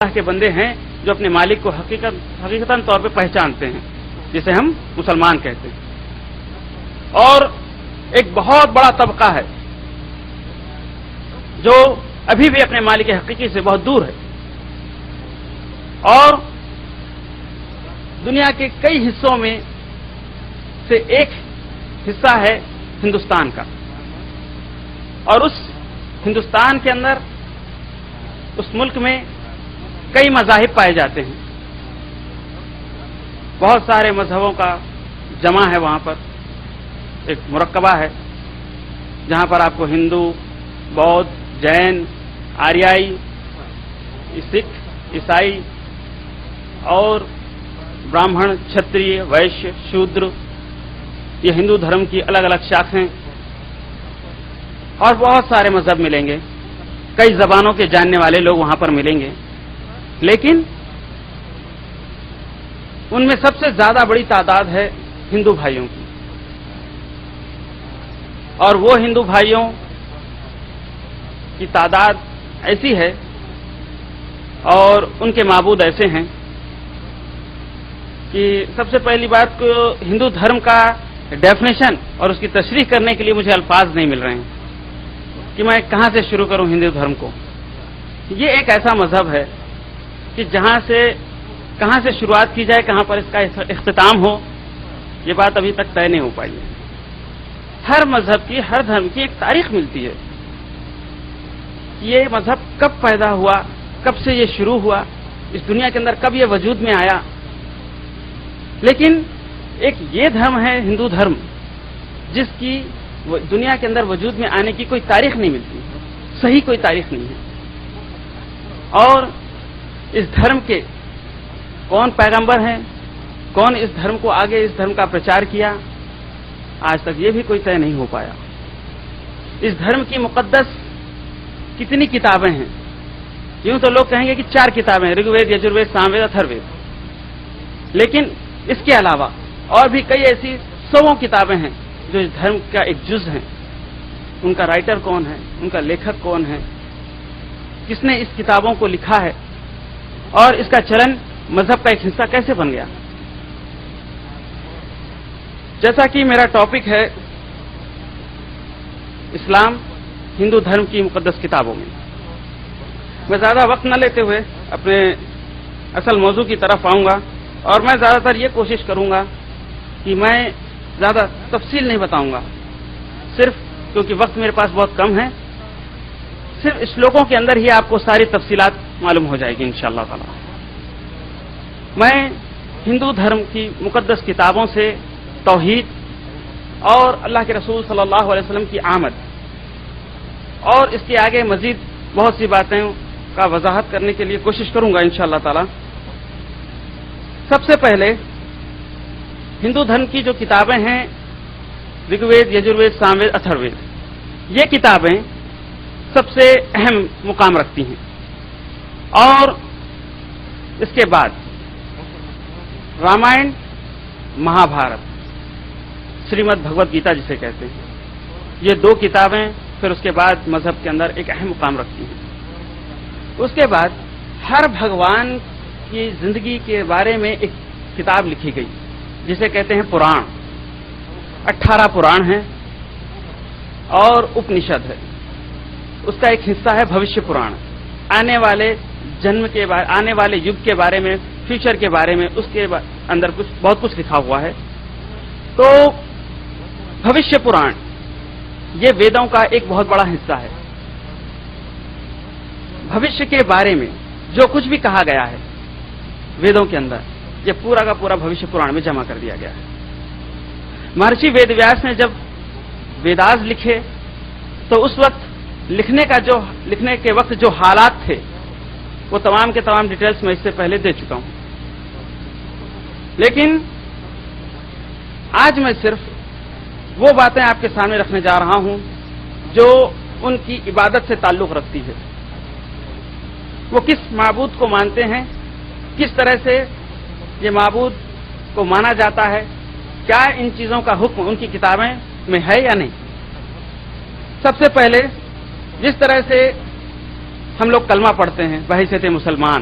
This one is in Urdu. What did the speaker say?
اللہ کے بندے ہیں جو اپنے مالک کو حقیقتاً طور پہ پہچانتے ہیں، جسے ہم مسلمان کہتے ہیں۔ اور ایک بہت بڑا طبقہ ہے جو ابھی بھی اپنے مالک حقیقی سے بہت دور ہے، اور دنیا کے کئی حصوں میں سے ایک حصہ ہے ہندوستان کا، اور اس ہندوستان کے اندر اس ملک میں کئی مذاہب پائے جاتے ہیں، بہت سارے مذہبوں کا جمع ہے وہاں پر، ایک مرکبہ ہے جہاں پر آپ کو ہندو، بودھ، جین، آریائی، سکھ، عیسائی اور براہمن، چھتری، ویشیہ، شودر، یہ ہندو دھرم کی الگ الگ شاخیں اور بہت سارے مذہب ملیں گے، کئی زبانوں کے جاننے والے لوگ وہاں پر ملیں گے، لیکن ان میں سب سے زیادہ بڑی تعداد ہے ہندو بھائیوں کی، اور وہ ہندو بھائیوں کی تعداد ایسی ہے اور ان کے معبود ایسے ہیں کہ سب سے پہلی بات کو ہندو دھرم کا ڈیفینیشن اور اس کی تشریح کرنے کے لیے مجھے الفاظ نہیں مل رہے ہیں کہ میں کہاں سے شروع کروں ہندو دھرم کو۔ یہ ایک ایسا مذہب ہے کہ جہاں سے کہاں سے شروعات کی جائے، کہاں پر اس کا اختتام ہو، یہ بات ابھی تک طے نہیں ہو پائی ہے۔ ہر مذہب کی، ہر دھرم کی ایک تاریخ ملتی ہے، یہ مذہب کب پیدا ہوا، کب سے یہ شروع ہوا، اس دنیا کے اندر کب یہ وجود میں آیا۔ لیکن ایک یہ دھرم ہے ہندو دھرم جس کی دنیا کے اندر وجود میں آنے کی کوئی تاریخ نہیں ملتی، صحیح کوئی تاریخ نہیں ہے، اور اس دھرم کے کون پیغمبر ہیں، کون اس دھرم کو آگے اس دھرم کا پرچار کیا، آج تک یہ بھی کوئی طے نہیں ہو پایا۔ اس دھرم کی مقدس کتنی کتابیں ہیں؟ یوں تو لوگ کہیں گے کہ 4 کتابیں ہیں، رگ وید، یجروید، سام وید، اتھر وید، لیکن اس کے علاوہ اور بھی کئی ایسی 100 کتابیں ہیں جو اس دھرم کا ایک جز ہیں۔ ان کا رائٹر کون ہے، ان کا لیکھک کون ہے، کس نے اس کتابوں کو لکھا ہے، اور اس کا چلن مذہب کا ایک حصہ کیسے بن گیا۔ جیسا کہ میرا ٹاپک ہے اسلام ہندو دھرم کی مقدس کتابوں میں زیادہ وقت نہ لیتے ہوئے اپنے اصل موضوع کی طرف آؤں گا، اور میں زیادہ تر یہ کوشش کروں گا کہ میں زیادہ تفصیل نہیں بتاؤں گا، صرف کیونکہ وقت میرے پاس بہت کم ہے، صرف شلوکوں کے اندر ہی آپ کو ساری تفصیلات معلوم ہو جائے گی انشاءاللہ تعالی۔ میں ہندو دھرم کی مقدس کتابوں سے توحید اور اللہ کے رسول صلی اللہ علیہ وسلم کی آمد اور اس کے آگے مزید بہت سی باتیں کا وضاحت کرنے کے لیے کوشش کروں گا انشاءاللہ تعالی۔ سب سے پہلے ہندو دھرم کی جو کتابیں ہیں رگ وید، یجروید، سام وید، اتھر وید، یہ کتابیں سب سے اہم مقام رکھتی ہیں، اور اس کے بعد رامائن، مہابھارت، شریمد بھگوت گیتا جسے کہتے ہیں، یہ 2 کتابیں پھر اس کے بعد مذہب کے اندر ایک اہم مقام رکھتی ہیں۔ اس کے بعد ہر بھگوان کی زندگی کے بارے میں ایک کتاب لکھی گئی جسے کہتے ہیں پران، 18 پران ہیں اور اپنشد ہے، اس کا ایک حصہ ہے بھوشیہ پران، آنے والے جنم کے بارے، آنے والے یگ کے بارے میں، فیوچر کے بارے میں، اس کے اندر بہت کچھ لکھا ہوا ہے۔ تو بھوشیہ پران یہ ویدوں کا ایک بہت بڑا حصہ ہے، بھوشیہ کے بارے میں جو کچھ بھی کہا گیا ہے ویدوں کے اندر، یہ پورا کا پورا بھوشیہ پران میں جمع کر دیا گیا ہے۔ مہرشی وید ویاس نے جب ویداس لکھے تو اس وقت لکھنے کے وقت جو حالات تھے وہ تمام کے تمام ڈیٹیلز میں اس سے پہلے دے چکا ہوں، لیکن آج میں صرف وہ باتیں آپ کے سامنے رکھنے جا رہا ہوں جو ان کی عبادت سے تعلق رکھتی ہے، وہ کس معبود کو مانتے ہیں، کس طرح سے یہ معبود کو مانا جاتا ہے، کیا ان چیزوں کا حکم ان کی کتابیں میں ہے یا نہیں۔ سب سے پہلے جس طرح سے ہم لوگ کلمہ پڑھتے ہیں بحیثیت مسلمان،